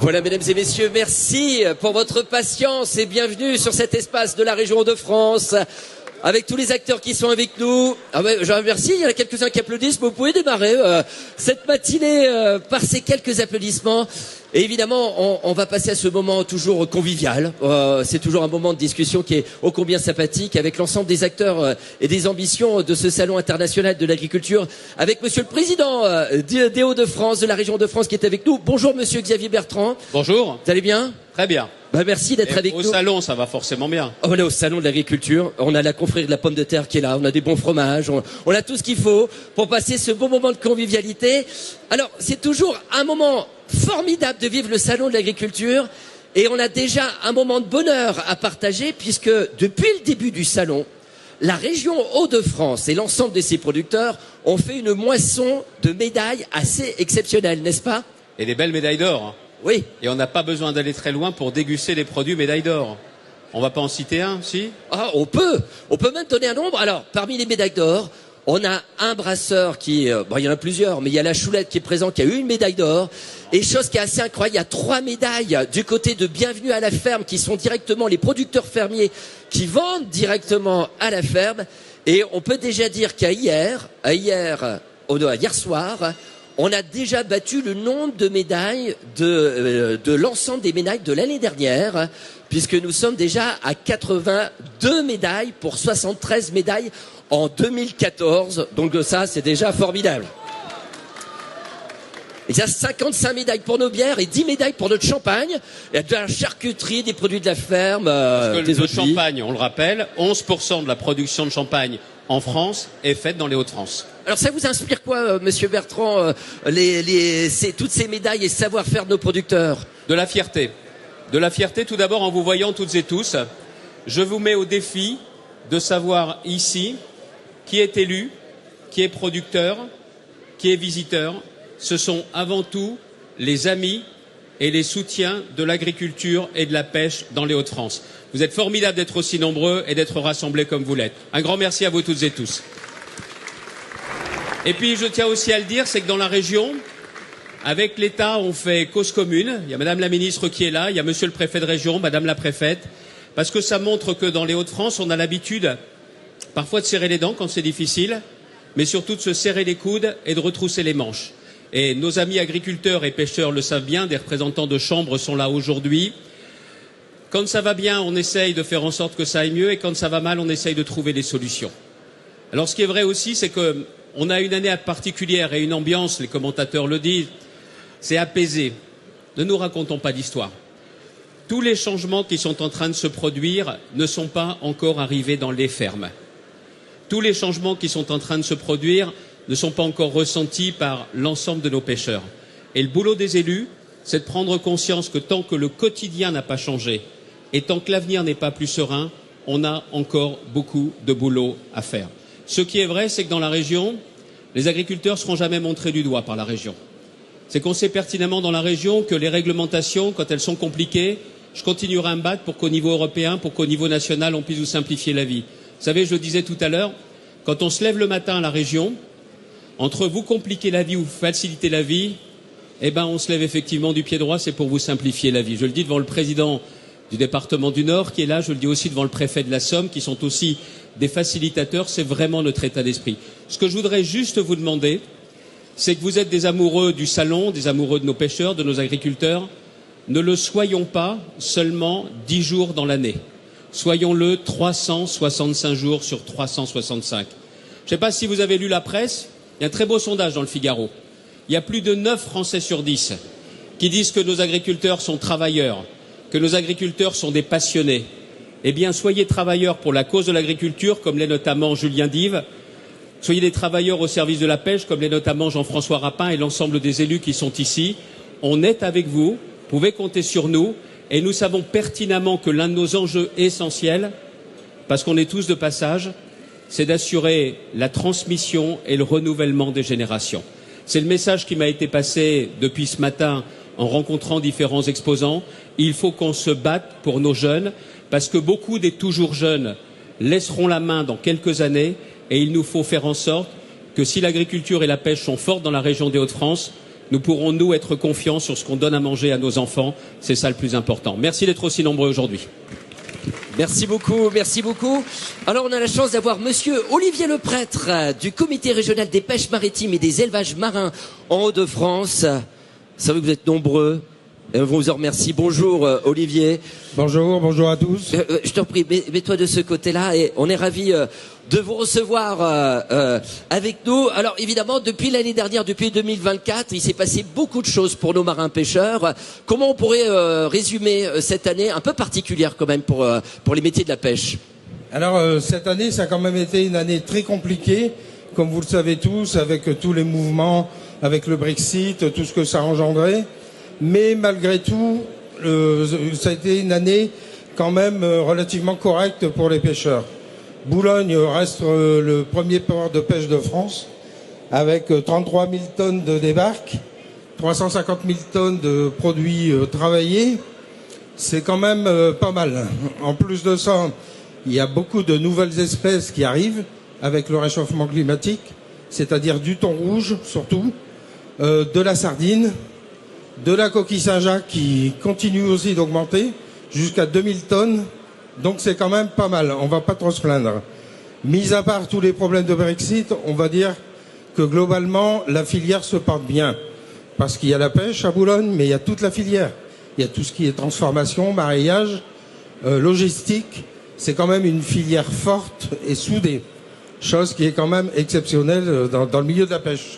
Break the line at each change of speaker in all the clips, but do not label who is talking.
Voilà, mesdames et messieurs, merci pour votre patience et bienvenue sur cet espace de la région Hauts-de-France avec tous les acteurs qui sont avec nous. Ah ouais, je remercie, il y en a quelques-uns qui applaudissent, mais vous pouvez démarrer cette matinée par ces quelques applaudissements. Et évidemment, on va passer à ce moment toujours convivial. C'est toujours un moment de discussion qui est ô combien sympathique avec l'ensemble des acteurs et des ambitions de ce salon international de l'agriculture, avec Monsieur le Président des Hauts-de-France, de la région Hauts-de-France qui est avec nous. Bonjour Monsieur Xavier Bertrand.
Bonjour.
Vous allez bien?
Très bien.
Bah merci d'être avec nous.
Au salon, ça va forcément bien.
Oh, voilà, au salon de l'agriculture, on a la confrérie de la pomme de terre qui est là, on a des bons fromages, on a tout ce qu'il faut pour passer ce beau moment de convivialité. Alors, c'est toujours un moment formidable de vivre le salon de l'agriculture et on a déjà un moment de bonheur à partager puisque depuis le début du salon, la région Hauts-de-France et l'ensemble de ses producteurs ont fait une moisson de médailles assez exceptionnelle, n'est-ce pas?
Et des belles médailles d'or.
Oui.
Et on n'a pas besoin d'aller très loin pour déguster les produits médailles d'or. On va pas en citer un, si?
Ah, on peut même donner un nombre. Alors, parmi les médailles d'or, on a un brasseur qui, bon, il y en a plusieurs, mais il y a la Choulette qui est présent, qui a eu une médaille d'or. Et chose qui est assez incroyable, il y a 3 médailles du côté de Bienvenue à la ferme, qui sont directement les producteurs fermiers qui vendent directement à la ferme. Et on peut déjà dire hier soir, on a déjà battu le nombre de médailles de l'ensemble des médailles de l'année dernière, puisque nous sommes déjà à 82 médailles pour 73 médailles en 2014. Donc ça, c'est déjà formidable. Il y a 55 médailles pour nos bières et 10 médailles pour notre champagne. Il y a de la charcuterie, des produits de la ferme,
le champagne, on le rappelle, 11% de la production de champagne en France est faite dans les Hauts-de-France.
Alors ça vous inspire quoi, Monsieur Bertrand, toutes ces médailles et ce savoir-faire de nos producteurs?
De la fierté. De la fierté tout d'abord en vous voyant toutes et tous. Je vous mets au défi de savoir ici qui est élu, qui est producteur, qui est visiteur. Ce sont avant tout les amis et les soutiens de l'agriculture et de la pêche dans les Hauts-de-France. Vous êtes formidables d'être aussi nombreux et d'être rassemblés comme vous l'êtes. Un grand merci à vous toutes et tous. Et puis je tiens aussi à le dire, c'est que dans la région, avec l'État, on fait cause commune. Il y a Madame la Ministre qui est là, il y a Monsieur le Préfet de région, Madame la Préfète, parce que ça montre que dans les Hauts-de-France, on a l'habitude parfois de serrer les dents quand c'est difficile, mais surtout de se serrer les coudes et de retrousser les manches. Et nos amis agriculteurs et pêcheurs le savent bien, des représentants de chambres sont là aujourd'hui. Quand ça va bien, on essaye de faire en sorte que ça aille mieux, et quand ça va mal, on essaye de trouver des solutions. Alors ce qui est vrai aussi, c'est qu'on a une année particulière et une ambiance, les commentateurs le disent, c'est apaisé. Ne nous racontons pas d'histoire. Tous les changements qui sont en train de se produire ne sont pas encore arrivés dans les fermes. Tous les changements qui sont en train de se produire ne sont pas encore ressentis par l'ensemble de nos pêcheurs. Et le boulot des élus, c'est de prendre conscience que tant que le quotidien n'a pas changé et tant que l'avenir n'est pas plus serein, on a encore beaucoup de boulot à faire. Ce qui est vrai, c'est que dans la région, les agriculteurs ne seront jamais montrés du doigt par la région. C'est qu'on sait pertinemment dans la région que les réglementations, quand elles sont compliquées, je continuerai à me battre pour qu'au niveau européen, pour qu'au niveau national, on puisse vous simplifier la vie. Vous savez, je le disais tout à l'heure, quand on se lève le matin à la région, entre vous compliquer la vie ou faciliter la vie, eh ben on se lève effectivement du pied droit, c'est pour vous simplifier la vie. Je le dis devant le président du département du Nord qui est là, je le dis aussi devant le préfet de la Somme, qui sont aussi des facilitateurs, c'est vraiment notre état d'esprit. Ce que je voudrais juste vous demander, c'est que vous êtes des amoureux du salon, des amoureux de nos pêcheurs, de nos agriculteurs. Ne le soyons pas seulement 10 jours dans l'année. Soyons-le 365 jours sur 365. Je ne sais pas si vous avez lu la presse, il y a un très beau sondage dans le Figaro. Il y a plus de 9 Français sur 10 qui disent que nos agriculteurs sont travailleurs, que nos agriculteurs sont des passionnés. Eh bien, soyez travailleurs pour la cause de l'agriculture, comme l'est notamment Julien Dive. Soyez des travailleurs au service de la pêche, comme l'est notamment Jean-François Rapin et l'ensemble des élus qui sont ici. On est avec vous, vous pouvez compter sur nous, et nous savons pertinemment que l'un de nos enjeux essentiels, parce qu'on est tous de passage, c'est d'assurer la transmission et le renouvellement des générations. C'est le message qui m'a été passé depuis ce matin en rencontrant différents exposants. Il faut qu'on se batte pour nos jeunes, parce que beaucoup des toujours jeunes laisseront la main dans quelques années, et il nous faut faire en sorte que si l'agriculture et la pêche sont fortes dans la région des Hauts-de-France, nous pourrons, nous, être confiants sur ce qu'on donne à manger à nos enfants. C'est ça le plus important. Merci d'être aussi nombreux aujourd'hui.
Merci beaucoup, merci beaucoup. Alors on a la chance d'avoir monsieur Olivier Leprêtre du comité régional des pêches maritimes et des élevages marins en Hauts-de-France. Vous savez que vous êtes nombreux. Et on vous en remercie. Bonjour Olivier.
Bonjour à tous.
Je t'en prie, mets-toi de ce côté-là et on est ravis de vous recevoir avec nous. Alors évidemment, depuis l'année dernière, depuis 2024, il s'est passé beaucoup de choses pour nos marins pêcheurs. Comment on pourrait résumer cette année un peu particulière quand même pour les métiers de la pêche?
Alors cette année, ça a quand même été une année très compliquée, comme vous le savez tous, avec tous les mouvements, avec le Brexit, tout ce que ça a engendré. Mais malgré tout, ça a été une année quand même relativement correcte pour les pêcheurs. Boulogne reste le premier port de pêche de France, avec 33 000 tonnes de débarques, 350 000 tonnes de produits travaillés. C'est quand même pas mal. En plus de ça, il y a beaucoup de nouvelles espèces qui arrivent avec le réchauffement climatique, c'est-à-dire du thon rouge surtout, de la sardine, de la coquille Saint-Jacques qui continue aussi d'augmenter jusqu'à 2000 tonnes. Donc c'est quand même pas mal, on va pas trop se plaindre. Mis à part tous les problèmes de Brexit, on va dire que globalement la filière se porte bien. Parce qu'il y a la pêche à Boulogne, mais il y a toute la filière. Il y a tout ce qui est transformation, maraîchage, logistique. C'est quand même une filière forte et soudée. Chose qui est quand même exceptionnelle dans le milieu de la pêche.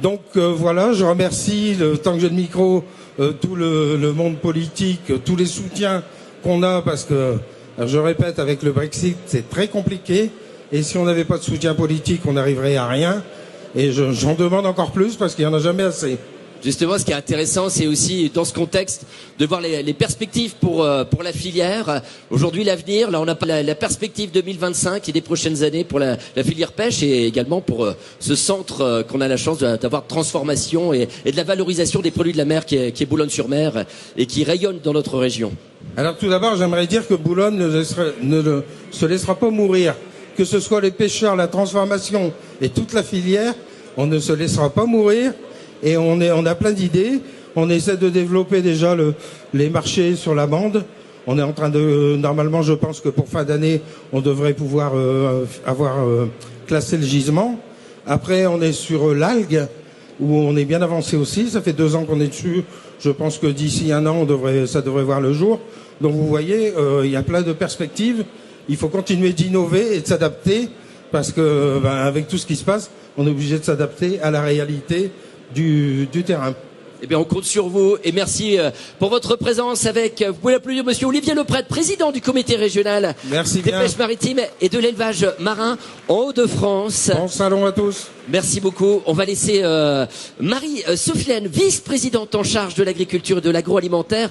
Donc voilà, je remercie, tant que j'ai le micro, tout le monde politique, tous les soutiens qu'on a, parce que, je répète, avec le Brexit, c'est très compliqué. Et si on n'avait pas de soutien politique, on n'arriverait à rien. Et j'en demande encore plus, parce qu'il n'y en a jamais assez.
Justement, ce qui est intéressant, c'est aussi dans ce contexte de voir les perspectives pour la filière. Aujourd'hui, l'avenir, là, on a la perspective 2025 et des prochaines années pour la filière pêche et également pour ce centre qu'on a la chance d'avoir de transformation et de la valorisation des produits de la mer qui est Boulogne-sur-Mer et qui rayonne dans notre région.
Alors tout d'abord, j'aimerais dire que Boulogne ne se laissera pas mourir. Que ce soit les pêcheurs, la transformation et toute la filière, on ne se laissera pas mourir. Et on a plein d'idées. On essaie de développer déjà les marchés sur la bande. On est en train de, normalement, je pense que pour fin d'année, on devrait pouvoir avoir classé le gisement. Après, on est sur l'algue, où on est bien avancé aussi. Ça fait 2 ans qu'on est dessus. Je pense que d'ici 1 an, ça devrait voir le jour. Donc vous voyez, il y a plein de perspectives. Il faut continuer d'innover et de s'adapter, parce que avec tout ce qui se passe, on est obligé de s'adapter à la réalité du terrain.
Eh bien, on compte sur vous et merci pour votre présence avec, vous pouvez l'applaudir, monsieur Olivier Leprêtre, président du comité régional des pêches maritimes et de l'élevage marin en Hauts-de-France.
Bon salon à tous.
Merci beaucoup. On va laisser Marie-Sophie, vice-présidente en charge de l'agriculture et de l'agroalimentaire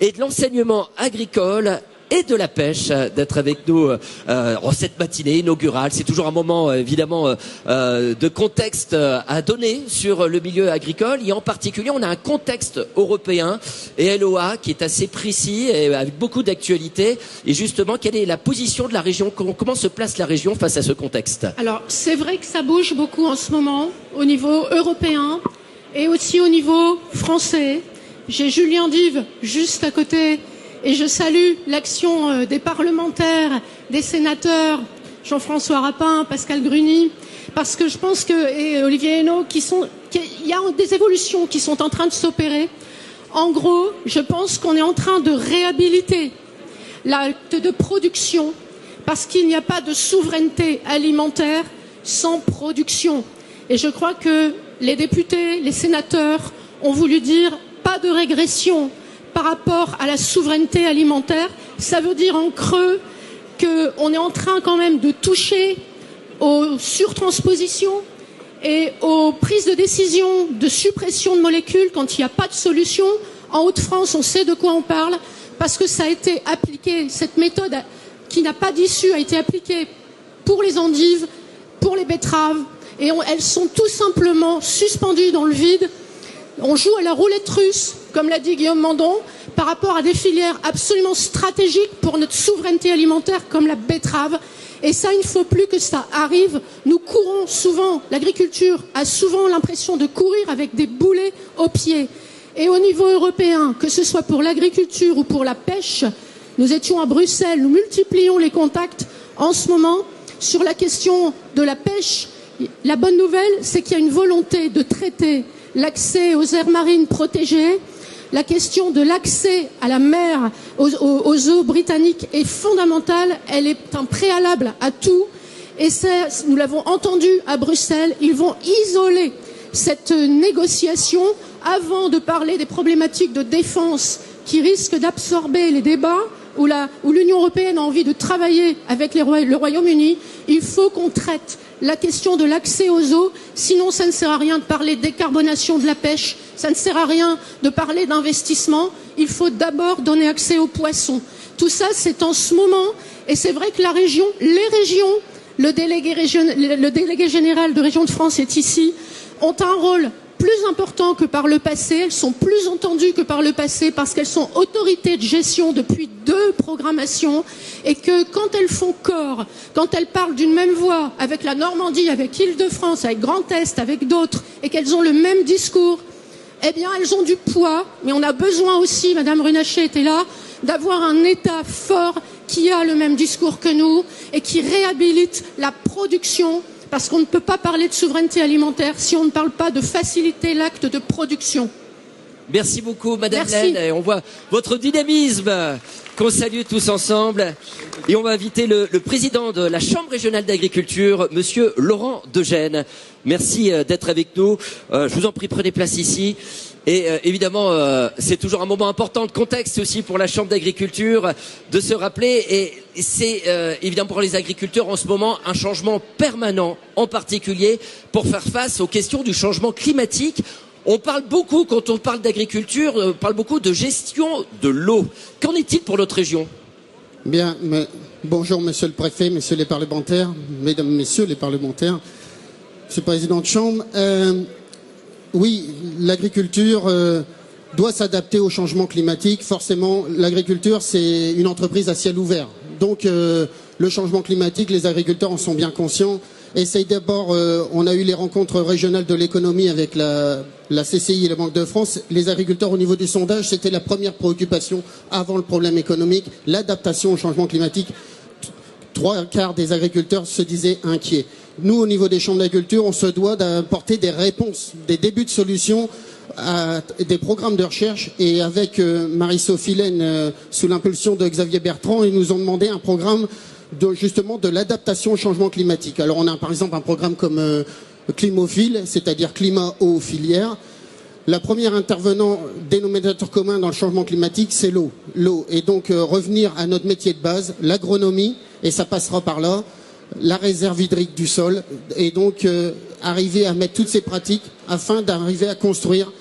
et de l'enseignement agricole et de la pêche, d'être avec nous en cette matinée inaugurale. C'est toujours un moment évidemment de contexte à donner sur le milieu agricole et en particulier on a un contexte européen et LOA qui est assez précis et avec beaucoup d'actualité. Et justement, quelle est la position de la région, comment se place la région face à ce contexte?
Alors c'est vrai que ça bouge beaucoup en ce moment au niveau européen et aussi au niveau français. J'ai Julien Dive juste à côté. Et je salue l'action des parlementaires, des sénateurs, Jean-François Rapin, Pascal Gruny, parce que je pense et Olivier Henno, il y a des évolutions qui sont en train de s'opérer. En gros, je pense qu'on est en train de réhabiliter l'acte de production, parce qu'il n'y a pas de souveraineté alimentaire sans production. Et je crois que les députés, les sénateurs ont voulu dire pas de régression par rapport à la souveraineté alimentaire. Ça veut dire en creux qu'on est en train quand même de toucher aux surtranspositions et aux prises de décision de suppression de molécules quand il n'y a pas de solution. En Hauts-de-France, on sait de quoi on parle parce que ça a été appliqué, cette méthode qui n'a pas d'issue a été appliquée pour les endives, pour les betteraves et elles sont tout simplement suspendues dans le vide. On joue à la roulette russe, comme l'a dit Guillaume Mandon, par rapport à des filières absolument stratégiques pour notre souveraineté alimentaire, comme la betterave. Et ça, il ne faut plus que ça arrive. Nous courons souvent, l'agriculture a souvent l'impression de courir avec des boulets aux pieds. Et au niveau européen, que ce soit pour l'agriculture ou pour la pêche, nous étions à Bruxelles, nous multiplions les contacts en ce moment sur la question de la pêche. La bonne nouvelle, c'est qu'il y a une volonté de traiter l'accès aux aires marines protégées. La question de l'accès à la mer, aux eaux britanniques est fondamentale. Elle est un préalable à tout. Et ça, nous l'avons entendu à Bruxelles. Ils vont isoler cette négociation avant de parler des problématiques de défense qui risquent d'absorber les débats, où l'Union européenne a envie de travailler avec le Royaume-Uni. Il faut qu'on traite la question de l'accès aux eaux, sinon ça ne sert à rien de parler de décarbonation de la pêche, ça ne sert à rien de parler d'investissement, il faut d'abord donner accès aux poissons. Tout ça, c'est en ce moment, et c'est vrai que les régions, le délégué général de Région de France est ici, ont un rôle plus important que par le passé, elles sont plus entendues que par le passé parce qu'elles sont autorités de gestion depuis 2 programmations et que quand elles font corps, quand elles parlent d'une même voix avec la Normandie, avec Île-de-France, avec Grand Est, avec d'autres et qu'elles ont le même discours, eh bien elles ont du poids, mais on a besoin aussi, Madame Runacher était là, d'avoir un État fort qui a le même discours que nous et qui réhabilite la production. Parce qu'on ne peut pas parler de souveraineté alimentaire si on ne parle pas de faciliter l'acte de production.
Merci beaucoup, Madame Laine. Et on voit votre dynamisme qu'on salue tous ensemble. Et on va inviter le président de la Chambre régionale d'agriculture, Monsieur Laurent Degène. Merci d'être avec nous. Je vous en prie, prenez place ici. Et évidemment, c'est toujours un moment important de contexte aussi pour la Chambre d'agriculture de se rappeler. Et c'est évidemment pour les agriculteurs en ce moment un changement permanent, en particulier pour faire face aux questions du changement climatique. On parle beaucoup, quand on parle d'agriculture, on parle beaucoup de gestion de l'eau. Qu'en est-il pour notre région ?
Bien, bonjour Monsieur le Préfet, Messieurs les parlementaires, Mesdames, Messieurs les parlementaires, Monsieur le Président de Chambre. Oui, l'agriculture doit s'adapter au changement climatique. Forcément, l'agriculture, c'est une entreprise à ciel ouvert. Donc, le changement climatique, les agriculteurs en sont bien conscients. Essaye d'abord, on a eu les rencontres régionales de l'économie avec la CCI et la Banque de France. Les agriculteurs, au niveau du sondage, c'était la première préoccupation avant le problème économique, l'adaptation au changement climatique. 3/4 des agriculteurs se disaient inquiets. Nous, au niveau des chambres d'agriculture, on se doit d'apporter des réponses, des débuts de solutions à des programmes de recherche. Et avec Marie-Sophie Laine, sous l'impulsion de Xavier Bertrand, ils nous ont demandé un programme justement de l'adaptation au changement climatique. Alors on a par exemple un programme comme Climophile, c'est-à-dire climat, eau, filière. La première intervenant dénominateur commun dans le changement climatique, c'est l'eau. L'eau. Et donc revenir à notre métier de base, l'agronomie, et ça passera par là, la réserve hydrique du sol, et donc arriver à mettre toutes ces pratiques afin d'arriver à construire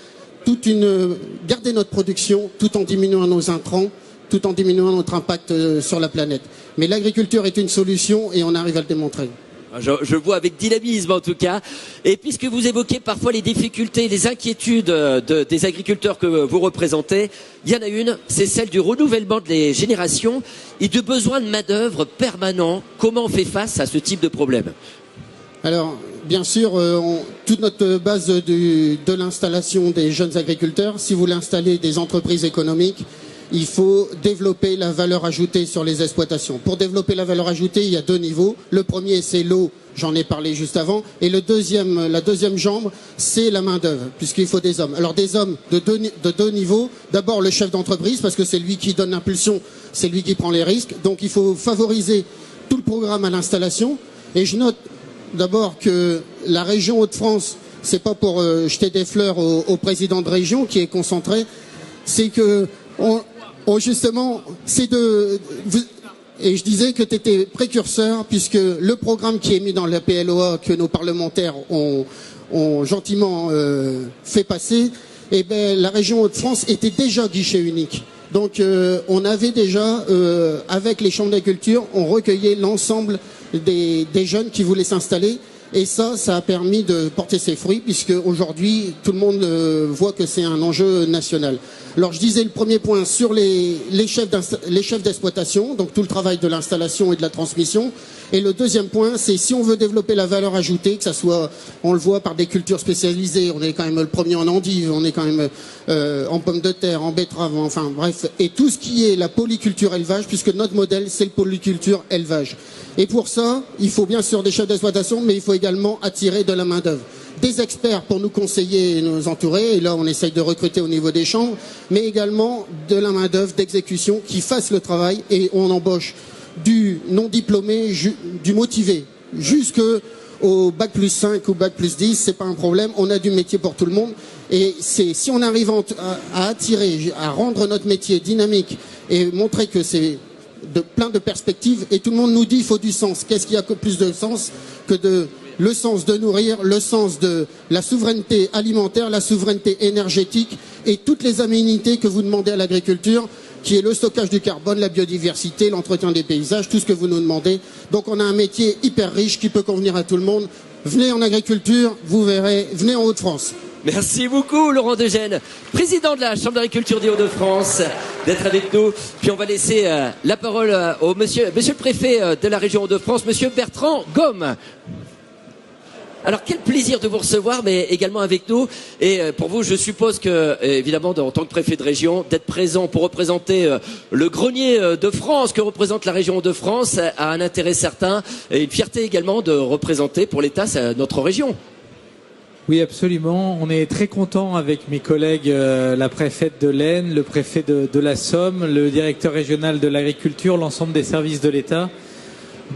garder notre production tout en diminuant nos intrants, tout en diminuant notre impact sur la planète. Mais l'agriculture est une solution et on arrive à le démontrer.
Je vois avec dynamisme en tout cas. Et puisque vous évoquez parfois les difficultés, les inquiétudes des agriculteurs que vous représentez, il y en a une, c'est celle du renouvellement des générations et du besoin de main-d'œuvre permanent. Comment on fait face à ce type de problème ?
Alors, bien sûr, toute notre base de l'installation des jeunes agriculteurs, si vous voulez installer des entreprises économiques, il faut développer la valeur ajoutée sur les exploitations. Pour développer la valeur ajoutée, il y a 2 niveaux. Le premier, c'est l'eau, j'en ai parlé juste avant. Et la deuxième jambe, c'est la main-d'œuvre, puisqu'il faut des hommes. Alors des hommes de deux niveaux. D'abord le chef d'entreprise, parce que c'est lui qui donne l'impulsion, c'est lui qui prend les risques. Donc il faut favoriser tout le programme à l'installation. Et je note d'abord que la région Hauts-de-France, c'est pas pour jeter des fleurs au président de région qui est concentré, c'est que justement, et je disais que tu étais précurseur, puisque le programme qui est mis dans la PLOA que nos parlementaires ont gentiment fait passer, eh ben, la région Hauts-de-France était déjà guichet unique. Donc on avait déjà, avec les chambres d'agriculture, on recueillait l'ensemble des jeunes qui voulaient s'installer. Et ça a permis de porter ses fruits, puisque aujourd'hui, tout le monde voit que c'est un enjeu national. Alors, je disais le premier point sur les chefs d'exploitation, donc tout le travail de l'installation et de la transmission. Et le deuxième point, c'est si on veut développer la valeur ajoutée, que ça soit, on le voit par des cultures spécialisées, on est quand même le premier en endive, on est quand même en pommes de terre, en betterave, enfin bref, et tout ce qui est la polyculture élevage, puisque notre modèle, c'est le polyculture élevage. Et pour ça, il faut bien sûr des chefs d'exploitation, mais il faut également attirer de la main-d'œuvre. Des experts pour nous conseiller et nous entourer, et là on essaye de recruter au niveau des chambres, mais également de la main-d'œuvre d'exécution qui fasse le travail, et on embauche du non-diplômé, du motivé, jusqu'au bac plus 5 ou bac plus 10, c'est pas un problème, on a du métier pour tout le monde, et si on arrive à attirer, à rendre notre métier dynamique et montrer que c'est plein de perspectives, et tout le monde nous dit il faut du sens. Qu'est-ce qui a plus de sens que le sens de nourrir, le sens de la souveraineté alimentaire, la souveraineté énergétique et toutes les aménités que vous demandez à l'agriculture, qui est le stockage du carbone, la biodiversité, l'entretien des paysages, tout ce que vous nous demandez. Donc on a un métier hyper riche qui peut convenir à tout le monde. Venez en agriculture, vous verrez, venez en Hauts-de-France.
Merci beaucoup Laurent Degène, président de la Chambre d'agriculture des Hauts-de-France, d'être avec nous. Puis on va laisser la parole au monsieur le préfet de la région Hauts-de-France, monsieur Bertrand Gomme. Alors quel plaisir de vous recevoir, mais également avec nous. Et pour vous, je suppose que, évidemment, en tant que préfet de région, d'être présent pour représenter le grenier de France que représente la région de France a un intérêt certain et une fierté également de représenter pour l'État notre région.
Oui, absolument. On est très contents avec mes collègues, la préfète de l'Aisne, le préfet de la Somme, le directeur régional de l'agriculture, l'ensemble des services de l'État,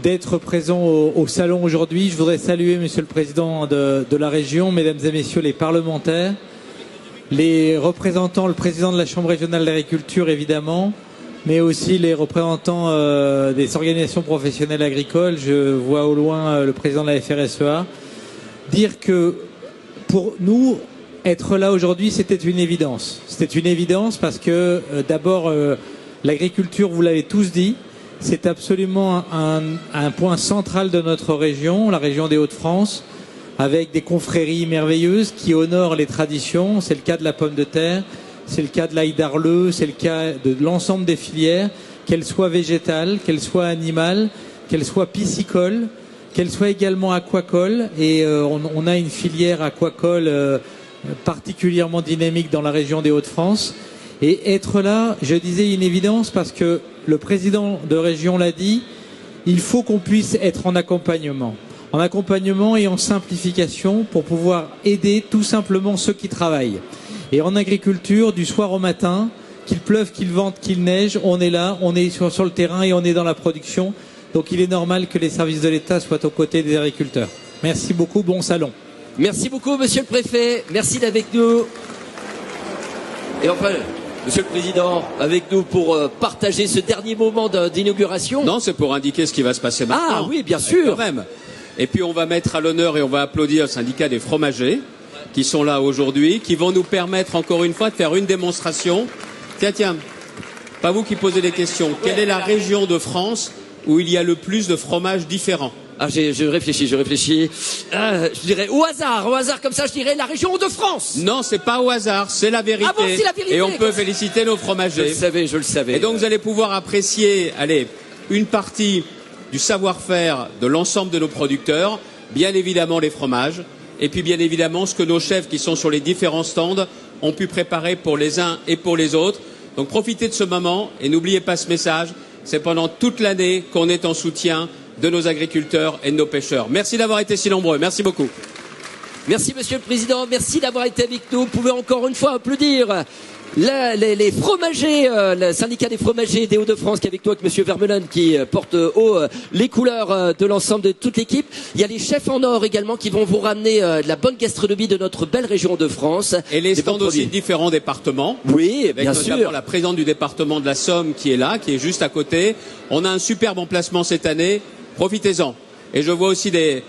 d'être présents au salon aujourd'hui. Je voudrais saluer Monsieur le Président de la région, Mesdames et Messieurs les parlementaires, les représentants, le Président de la Chambre régionale d'agriculture évidemment, mais aussi les représentants des organisations professionnelles agricoles. Je vois au loin le Président de la FRSEA. Dire que pour nous, être là aujourd'hui, c'était une évidence. C'était une évidence parce que d'abord, l'agriculture, vous l'avez tous dit, c'est absolument un point central de notre région, la région des Hauts-de-France, avec des confréries merveilleuses qui honorent les traditions. C'est le cas de la pomme de terre, c'est le cas de l'ail d'Arleux, c'est le cas de l'ensemble des filières, qu'elles soient végétales, qu'elles soient animales, qu'elles soient piscicoles, qu'elles soient également aquacoles. Et on a une filière aquacole particulièrement dynamique dans la région des Hauts-de-France. Et être là, je disais une évidence parce que le président de région l'a dit, il faut qu'on puisse être en accompagnement et en simplification pour pouvoir aider tout simplement ceux qui travaillent. Et en agriculture, du soir au matin, qu'il pleuve, qu'il vente, qu'il neige, on est là, on est sur le terrain et on est dans la production. Donc il est normal que les services de l'État soient aux côtés des agriculteurs. Merci beaucoup, bon salon.
Merci beaucoup Monsieur le Préfet, merci d'être avec nous. Et enfin, Monsieur le Président, avec nous pour partager ce dernier moment d'inauguration.
Non, c'est pour indiquer ce qui va se passer maintenant.
Ah oui, bien sûr.
Quand même. Et puis on va mettre à l'honneur et on va applaudir le syndicat des fromagers qui sont là aujourd'hui, qui vont nous permettre encore une fois de faire une démonstration. Tiens, pas vous qui posez des questions. Quelle est la région de France où il y a le plus de fromages différents?
Ah, je réfléchis. Je dirais au hasard comme ça, je dirais la région de France.
Non, c'est pas au hasard, c'est la vérité.
Ah bon, c'est la vérité.
Et on peut féliciter nos fromagers.
Je le savais.
Et donc vous allez pouvoir apprécier, une partie du savoir-faire de l'ensemble de nos producteurs, bien évidemment les fromages, et puis bien évidemment ce que nos chefs qui sont sur les différents stands ont pu préparer pour les uns et pour les autres. Donc profitez de ce moment et n'oubliez pas ce message, c'est pendant toute l'année qu'on est en soutien de nos agriculteurs et de nos pêcheurs. Merci d'avoir été si nombreux. Merci beaucoup.
Merci Monsieur le Président. Merci d'avoir été avec nous. Vous pouvez encore une fois applaudir les fromagers, le syndicat des fromagers des Hauts-de-France qui est avec nous, avec Monsieur Vermeulen qui porte haut les couleurs de l'ensemble de toute l'équipe. Il y a les chefs en or également qui vont vous ramener de la bonne gastronomie de notre belle région de France.
Et les stands aussi de différents départements.
Oui,
avec
bien
notamment
sûr.
La présidente du département de la Somme qui est là, qui est juste à côté. On a un superbe emplacement cette année. Profitez-en. Et je vois aussi des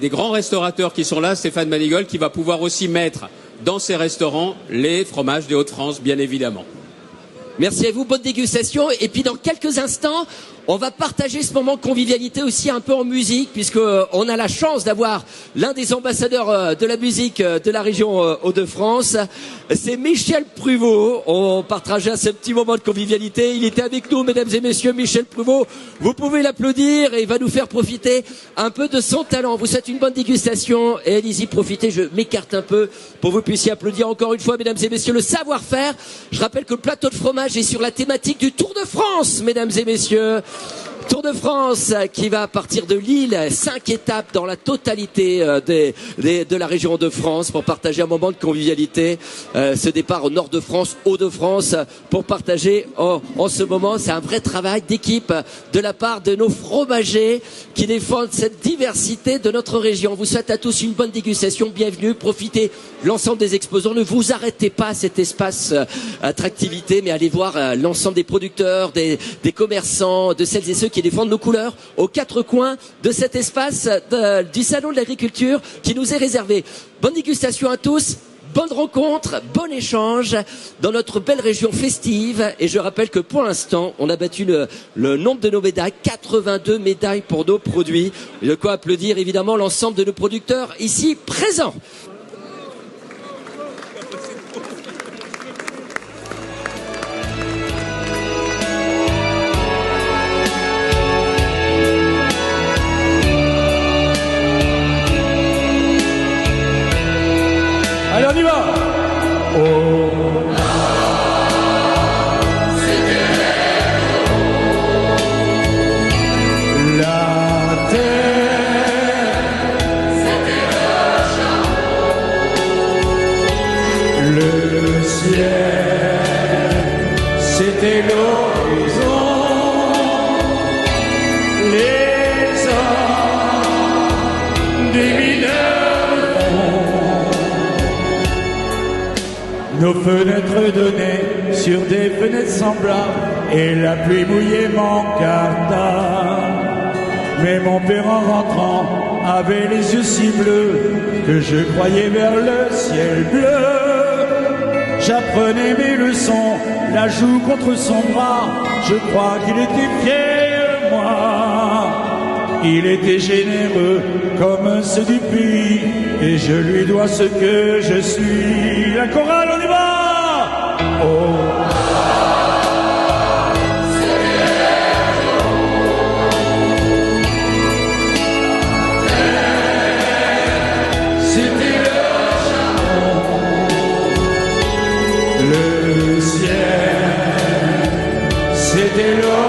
grands restaurateurs qui sont là, Stéphane Manigol, qui va pouvoir aussi mettre dans ses restaurants les fromages des Hauts-de-France, bien évidemment.
Merci à vous, bonne dégustation. Et puis dans quelques instants, On va partager ce moment de convivialité aussi un peu en musique, puisque on a la chance d'avoir l'un des ambassadeurs de la musique de la région Hauts-de-France. C'est Michel Pruvot. On partagera ce petit moment de convivialité. Il était avec nous, mesdames et messieurs, Michel Pruvot. Vous pouvez l'applaudir et il va nous faire profiter un peu de son talent. Vous souhaite une bonne dégustation et allez-y, profitez. Je m'écarte un peu pour que vous puissiez applaudir encore une fois, mesdames et messieurs, le savoir-faire. Je rappelle que le plateau de fromage est sur la thématique du Tour de France, mesdames et messieurs. Tour de France qui va partir de Lille, 5 étapes dans la totalité de la région de France pour partager un moment de convivialité. Ce départ au nord de France, Hauts-de-France, pour partager en ce moment. C'est un vrai travail d'équipe de la part de nos fromagers qui défendent cette diversité de notre région. On vous souhaite à tous une bonne dégustation, bienvenue, profitez l'ensemble des exposants. Ne vous arrêtez pas à cet espace attractivité, mais allez voir l'ensemble des producteurs, des commerçants, de celles et ceux qui défendent nos couleurs aux 4 coins de cet espace du Salon de l'Agriculture qui nous est réservé. Bonne dégustation à tous, bonne rencontre, bon échange dans notre belle région festive. Et je rappelle que pour l'instant, on a battu le nombre de nos médailles, 82 médailles pour nos produits. De quoi applaudir évidemment l'ensemble de nos producteurs ici présents.
Allez, on y va. Oh. La terre, c'était le ciel, c'était l'horizon, les hommes, des mineurs. Nos fenêtres donnaient sur des fenêtres semblables et la pluie mouillait mon cartable. Mais mon père en rentrant avait les yeux si bleus que je croyais vers le ciel bleu. J'apprenais mes leçons, la joue contre son bras, je crois qu'il était fier de moi. Il était généreux comme ceux du pays et je lui dois ce que je suis. La chorale, on y va. Oh. C'était le charbon, le ciel, c'était l'eau.